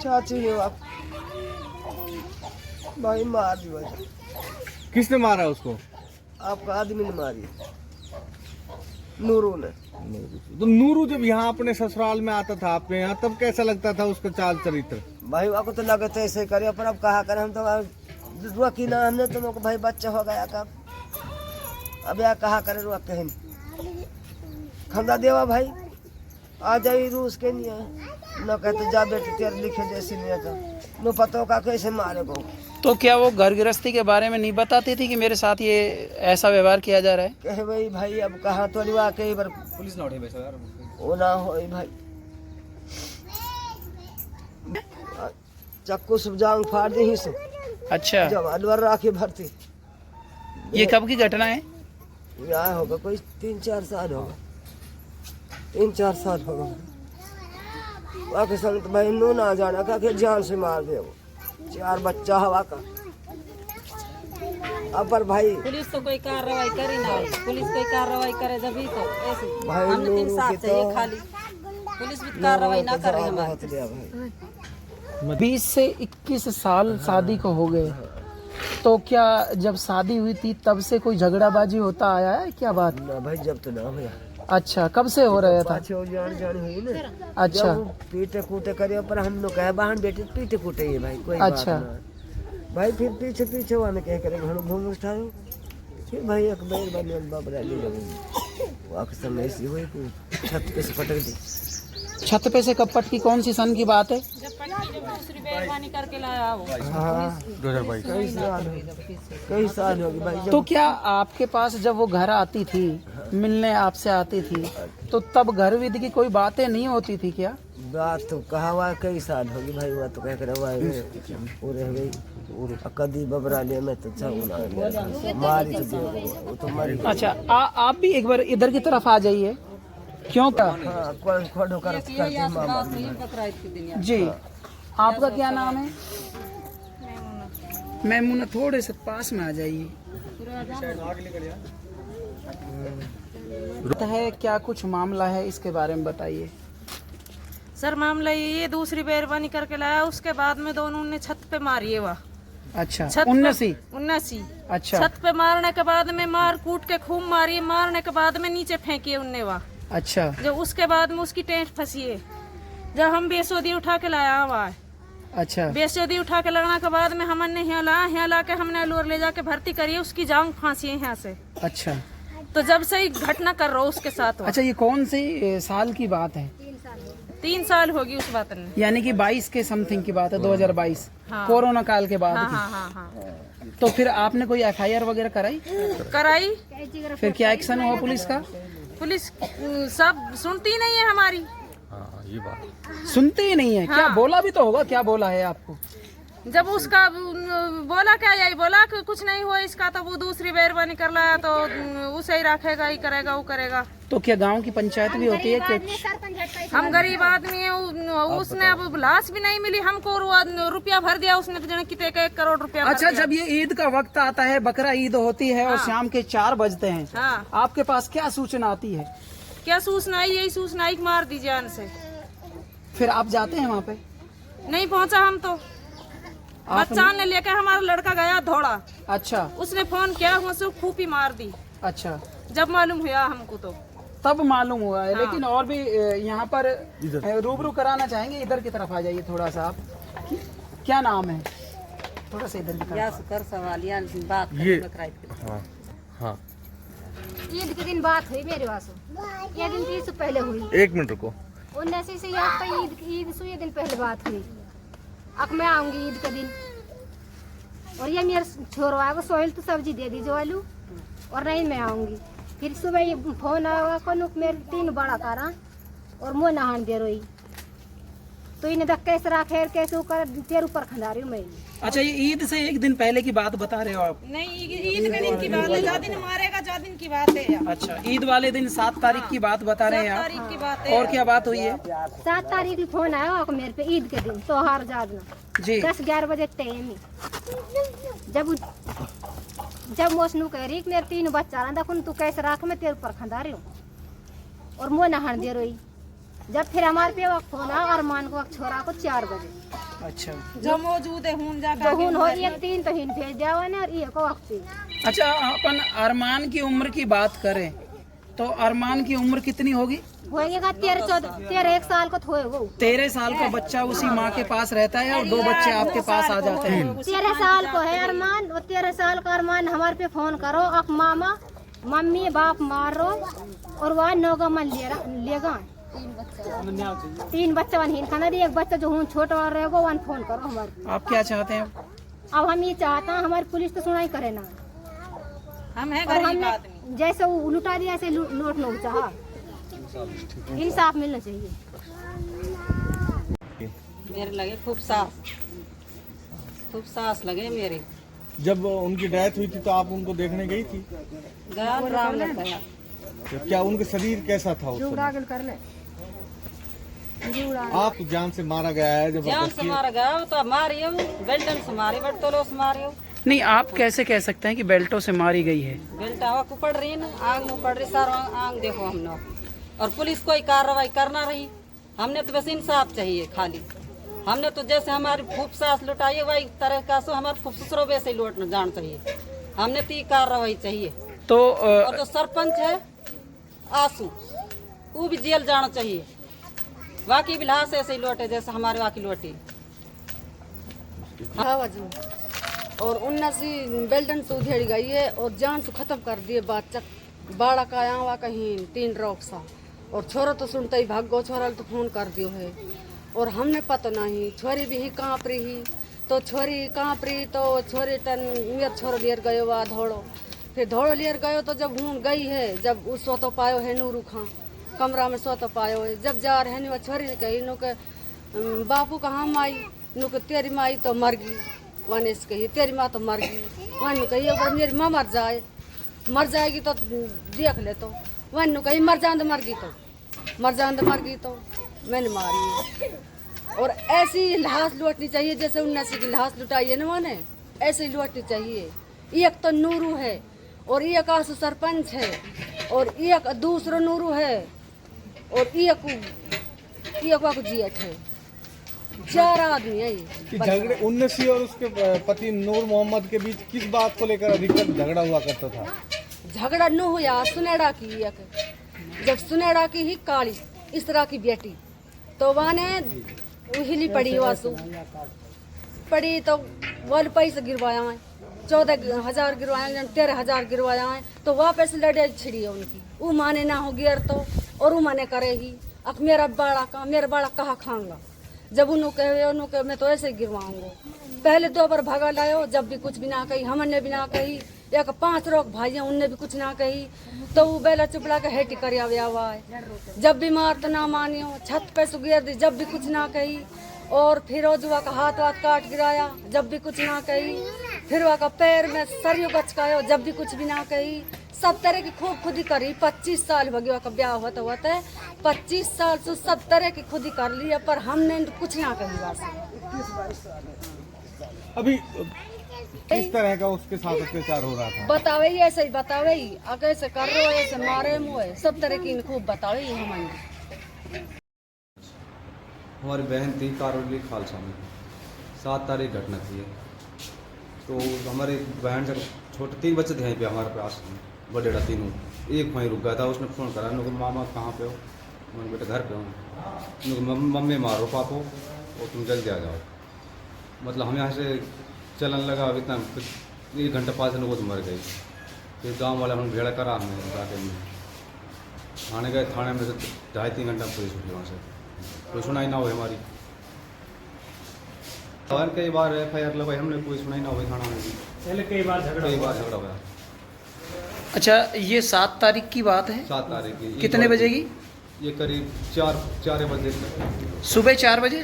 चाची ने आप भाई मार दिया। किसने मारा उसको? आपका आदमी ने मारी, नूरू ने। तो नूरू जब यहाँ अपने ससुराल में आता था आपके यहाँ, तब कैसा लगता था उसका चाल चरित्र? भाई आपको तो लगे थे ऐसे करे, पर अब कहा करें हम तो रुआ की ना, हमने तो भाई बच्चा हो गया का, अब या कहा करे रुआ कहीं खंदा देवा भाई आ जाई रूस के नहीं है न कहते जा बेटे तेरे लिखे जैसे नहीं आता न पता का कैसे मारे को। तो क्या वो घर गृहस्थी के बारे में नहीं बताती थी कि मेरे साथ ये ऐसा व्यवहार किया जा रहा है? कहे भाई भाई अब कहा तो रुआ कई बार पुलिस ना उठे वैसा वो ना हो भाई, चक्कू सब जांग फाड़ दी सो। अच्छा, जब अलवर राखी भरती। ये कब की घटना है? यहाँ होगा कोई 3-4 साल होगा, 3-4 साल होगा। वाके संग तो भाई नू ना जाना का के जान से मार दे वो, 4 बच्चा हवा का। अब पर भाई पुलिस तो कोई कार्रवाई करे ना, पुलिस कोई कार्रवाई करे जब ही तो ऐसे भाई हम 3 साल तो से खाली पुलिस भी कार्रवाई ना कर रही हमारी। 20 से 21 साल शादी को हो गए, तो क्या जब शादी हुई थी तब से कोई झगड़ाबाजी होता आया है क्या बात? ना भाई जब तो ना भैया। अच्छा, कब से हो रहा था? पाछे जान हुई ना। अच्छा, जब पीटे कूटे करे पर हम लोग कहे बहन बेटे पीटे कूटे ये भाई कोई अच्छा। बात ना। भाई फिर पीछे पीछे वाले कह करे घणो घूम उठायो, फिर भाई एक बेर बने बाबरा ले जाओ। वाक समय ऐसी हुई कि छत पे से पटक दी। छत पे से कपट की कौन सी सन की बात है? जब दूसरी बेईमानी करके लाया वो। हाँ 2022 कई साल हो गए भाई। जब तो क्या आपके पास जब वो घर आती थी, मिलने आपसे आती थी, तो तब घर विद की कोई बातें नहीं होती थी क्या? बात तो कहा हुआ कई साल होगी भाई, हुआ तो कह कर हुआ पूरे हो गई कदी बबरा ले में तो मारी तो वो तो मरी। अच्छा, आप भी एक बार इधर की तरफ आ जाइए। क्यों का? हाँ खोड़ो कर करके मामा जी, आपका क्या नाम है? मैमुना, थोड़े से पास में आ जाइए। है क्या कुछ मामला है, इसके बारे में बताइए। सर मामला ये दूसरी बेईमानी करके लाया, उसके बाद में दोनों ने छत पे मारी है वह। अच्छा, छत पे- 79। अच्छा, छत पे मारने के बाद में मार कूट के खूब मारी, मारने के बाद में नीचे फेंकी उनने वह। अच्छा, जो उसके बाद में उसकी टेंट फंसी है, जब हम बेसोदी उठा के लाया हुआ है। अच्छा, बेसोदी उठा के लगने के बाद में हमने यहाँ ला के हमने लोर ले जाके भर्ती करी है, उसकी जांग फांसी है यहाँ से। अच्छा, तो जब से ही घटना कर रहा हूँ उसके साथ। अच्छा, ये कौन सी साल की बात है? 3 साल होगी उस बात ने। यानी कि 22 के समथिंग की बात है, 2022। हाँ। कोरोना काल के बाद हाँ की। हाँ हाँ हाँ तो फिर आपने कोई FIR वगैरह कराई? कराई। फिर क्या एक्शन हुआ पुलिस का? पुलिस सब सुनती नहीं है हमारी। ये बात सुनते ही नहीं है। क्या हाँ। बोला भी तो होगा, क्या बोला है आपको? जब उसका बोला क्या, यही बोला कि कुछ नहीं हुआ इसका, तो वो दूसरी बेईमानी कर लाया तो उसे ही रखेगा, ही करेगा, वो करेगा। तो क्या गांव की पंचायत भी होती है कि? हम गरीब आदमी है, उसने अब लाश भी नहीं मिली हमको, रुपया भर दिया उसने जने कितने 1 करोड़ रुपया भर अच्छा, दिया। जब ये ईद का वक्त आता है, बकरा ईद होती है और शाम के 4 बजते हैं, हाँ, आपके पास क्या सूचना आती है? क्या सूचना आई, यही सूचना आई कि मार दी जान से। फिर आप जाते हैं वहाँ पे? नहीं पहुंचा हम तो। बच्चा ने लेकर हमारा लड़का गया दौड़ा, अच्छा, उसने फोन किया, उसने फूफी मार दी। अच्छा, जब मालूम हुआ हमको तो तब मालूम हुआ है। हाँ। लेकिन और भी यहाँ पर रूबरू कराना चाहेंगे। इधर की तरफ आ जाइए थोड़ा सा आप। क्या नाम है? थोड़ा सा इधर की तरफ। कर सवालिया बात ये हाँ हाँ ईद के दिन बात हुई मेरे वासु, ये दिन 30 से पहले हुई। 1 मिनट रुको। 79 से यहाँ पे ईद से ये दिन पहले बात हुई। अब मैं आऊंगी ईद के दिन, और ये मेरा छोरा है वो सोहेल तो सब्जी दे दीजिए आलू, और नहीं मैं आऊंगी। फिर सुबह ये फोन आया को मेरे 3 बड़ा कारा और मुँह नहान दे रही, तो इन्हें धक्के से रखे कैसे ऊपर तेरे ऊपर खंदा रही हूँ मैं। अच्छा, ये ईद से 1 दिन पहले की बात बता रहे हो आप? नहीं, ईद के दिन की बात है, जा दिन मारेगा जा दिन की बात है। अच्छा, ईद वाले दिन 7 तारीख की बात बता रहे हैं 7 आप। तारीख की बात है। और क्या बात हुई है? 7 तारीख की फोन आया मेरे पे ईद के दिन, त्योहार जादना जी, 10-11 बजे टाइम में। जब मोसनू कह रही मेरे 3 बच्चा रहा, देखो तू कैसे राख मैं तेरे ऊपर खंदा रही हूँ, और मुँह नहान दे रही। जब फिर हमारे पे वक्त होना अरमान को वक्त छोरा को 4 बजे अच्छा जो मौजूद है हूं जा जो हुन हो एक 3 तो हिन भेज दिया ने और ये को वक्त पे। अच्छा, अपन अरमान की उम्र की बात करें तो अरमान की उम्र कितनी होगी? होएगा 13 1 साल को थोए वो 13 साल का बच्चा उसी माँ के पास रहता है और 2 बच्चे आपके पास आ जाते हैं। 13 साल को है अरमान और 13 साल का अरमान हमारे पे फोन करो अक मामा मम्मी बाप मारो और वह नौगा मन लेगा 3 बच्चा वन हिन खाना एक बच्चा जो हूँ छोटा रहेगा वन फोन करो हमारे। आप क्या चाहते हैं? अब हम ये चाहते हैं हमारी पुलिस तो सुनाई करे ना, हम है और गरीब हमने आदमी। जैसे वो लुटा दिया ऐसे नोट नो चाहा, इंसाफ मिलना चाहिए। मेरे लगे खूब सांस लगे मेरे। जब उनकी डेथ हुई थी तो आप उनको देखने गई थी? गया राम लगाया। तो क्या उनका शरीर कैसा था उस समय? आप जान से मारा गया है जब जान से मारा गया वो तो मारियो बेल्टन से मारे बटोलो से मारियो। नहीं, आप कैसे कह सकते हैं कि बेल्टों से मारी गई है? बेल्टा हवा को पड़ रही है ना, आग में पड़ रही सारा आग देखो हमने। और पुलिस कोई कार्रवाई करना रही, हमने तो बस इंसाफ चाहिए खाली। हमने तो जैसे हमारी फूफ सास लुटाई वही तरह का सो हमारे फूफ ससुरो वैसे लौटना जान चाहिए। हमने तो ये कार्रवाई चाहिए। तो और जो सरपंच है आंसू वो भी जेल जाना चाहिए। वाकई बिलास ऐसे ही लौटे जैसे हमारे वाकई लौटे। और उन्ना सी बेल्टन से उधेड़ गई है और जान से खत्म कर दिए बात चक बाड़ा का यहाँ कहीं 3 रॉक सा। और छोरा तो सुनते ही भागो छोरा तो फोन कर दियो है और हमने पता नहीं छोरी भी ही काँप रही तो छोरी काँप रही तो छोरी टन मेरे छोरो लियर गयो वा धोड़ो फिर धोड़ो लियर गयो तो जब हूँ गई है जब उस सो तो पायो है नूरू खां कमरा में सो तो पायो है जब जा रहे हैं छोरी ने कही नु के बापू कहाँ माई नु के तेरी माई तो मर गई वन से कही तेरी माँ तो मर गई वन कही एक बार मेरी माँ मर जाएगी तो देख ले तो वन कही मर गई तो मैंने मारी। और ऐसी लाश लौटनी चाहिए जैसे 79 की लाश लुटाई है ना मैंने ऐसे ही लौटनी चाहिए। एक तो नूरू है और एक आसू सरपंच है और एक दूसरा नूरू है और एक जियट है। 4 आदमी है कि झगड़े 19 और उसके पति नूर मोहम्मद के बीच किस बात को लेकर अधिकतर झगड़ा हुआ करता था? झगड़ा न हुआ सुनेड़ा की एक जब सुनेड़ा की ही काली इस तरह की बेटी तो वाने उहिली पड़ी वासु पड़ी तो वो पैसे गिरवाया है 14,000 गिरवाया 13,000 गिरवाया है तो वापस लड़े छिड़ी है उनकी वो माने ना हो गिर तो और वो माने करे ही अब मेरा बाड़ा कहाँ खाऊंगा जब उन्होंने मैं तो ऐसे ही गिरवाऊंगा। पहले 2 बार भगा लायो जब भी कुछ भी ना कही हमने भी ना कही एक 5 रोक भाई उनने भी कुछ ना कही तो वो बेला चुपड़ा के हेटी करिया हुआ है जब भी मार तो ना मानियो छत पे सुगिर दी जब भी कुछ ना कही। और फिर रोजुआ का हाथ काट गिराया जब भी कुछ ना कही फिर वह का पैर में सरियो गचकायो जब भी कुछ भी ना कही। सब तरह की खूब खुदी करी 25 साल हो गया का ब्याह होता 25 साल से सब तरह की खुदी कर ली पर हमने कुछ ना कही। अभी किस तरह का उसके साथ अत्याचार हो रहा था? बतावे ही ऐसे ही बतावे ही ऐसे कर रहे हो ऐसे मारे मुँह सब तरह की खूब बतावे ही हमारे। हमारी बहन थी कारोली खालसा में 7 तारीख घटना थी तो हमारी बहन से छोटे 3 बच्चे थे यहीं पे हमारे पास बड़ेड़ा 3 एक वहीं रुक गया था उसने फ़ोन करा उनको मामा कहाँ पे हो मैंने बेटा घर पे हूँ उनको मम्मी मारो पापो और तुम जल्दी आ जाओ। मतलब हम यहाँ से चलन लगा अब इतना 1 घंटा 5 दिन वो तो मर गई। फिर गाँव वाले हम भेड़ा करा हमें जाके थाने गए थाने में से 2.5-3 घंटा पुलिस उठी वहाँ से कोई सुनाई ना हुई हमारी। और कई बार FIR लगाई हमने कोई सुनाई ना हुई थाना में भी पहले कई बार झगड़ा हुआ। अच्छा, ये 7 तारीख की बात है? 7 तारीख की। कितने बजे की? ये करीब 4 बजे सुबह 4 बजे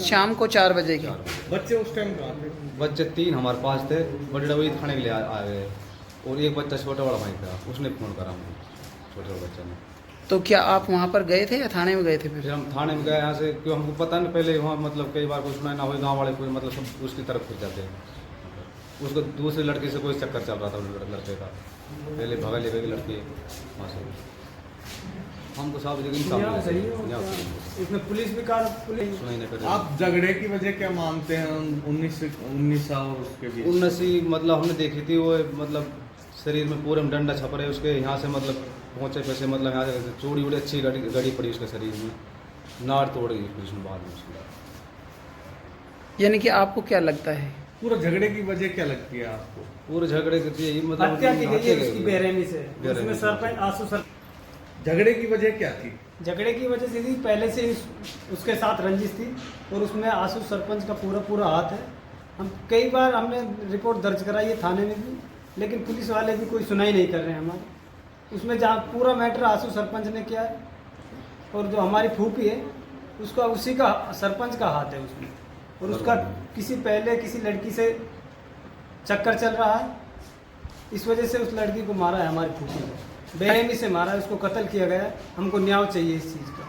शाम को 4 बजे की। बच्चे उस टाइम कहाँ थे? बच्चे 3 हमारे पास थे बड़े वही थाने के लिए आ गए और एक बच्चा छोटा वाला भाई था उसने फ़ोन करा मुझे छोटे बच्चे ने। तो क्या आप वहाँ पर गए थे या थाने में गए थे? फिर हम थाने में गए यहाँ से क्यों हमको पता नहीं पहले वहाँ मतलब कई बार कोई सुनाई ना हुई गाँव वाले कोई मतलब सब उसकी तरफ फिर जाते हैं। उसको दूसरे लड़के से कोई चक्कर चल रहा था लड़के का पहले भगा ले गई लड़की वहाँ से। हमको साहब लेकिन इंसाफ चाहिए। इसमें पुलिस भी पुलिस सुनाई नहीं करे। आप झगड़े की वजह क्या मानते हैं 19 और उसके बीच? 19 मतलब हमने देखी थी वो, मतलब शरीर में पूरे में डंडा छप रहे उसके, यहाँ से मतलब पहुँचे पैसे, मतलब यहाँ से चूड़ी उड़ी अच्छी गड़ी पड़ी उसके शरीर में, नाड़ तोड़ गई पुलिस में बाद में उसकी। यानी कि आपको क्या लगता है पूरा झगड़े की वजह क्या लगती है आपको? पूरे झगड़े के यही मतलब हत्या की गई है उसकी बेरहमी से। बेरहमी उसमें से। सरपंच आंसू सर झगड़े की वजह क्या थी? झगड़े की वजह से थी, पहले से उसके साथ रंजिश थी और उसमें आंसू सरपंच का पूरा हाथ है। हम कई बार हमने रिपोर्ट दर्ज कराई है थाने में भी, लेकिन पुलिस वाले भी कोई सुनाई नहीं कर रहे हैं हमारी। उसमें जहाँ पूरा मैटर आंसू सरपंच ने किया है और जो हमारी फूफी है उसका उसी का सरपंच का हाथ है उसमें, और उसका किसी लड़की से चक्कर चल रहा है, इस वजह से उस लड़की को मारा है हमारी फूफी को, बेरहमी से मारा है, उसको कत्ल किया गया है। हमको न्याय चाहिए इस चीज़ का।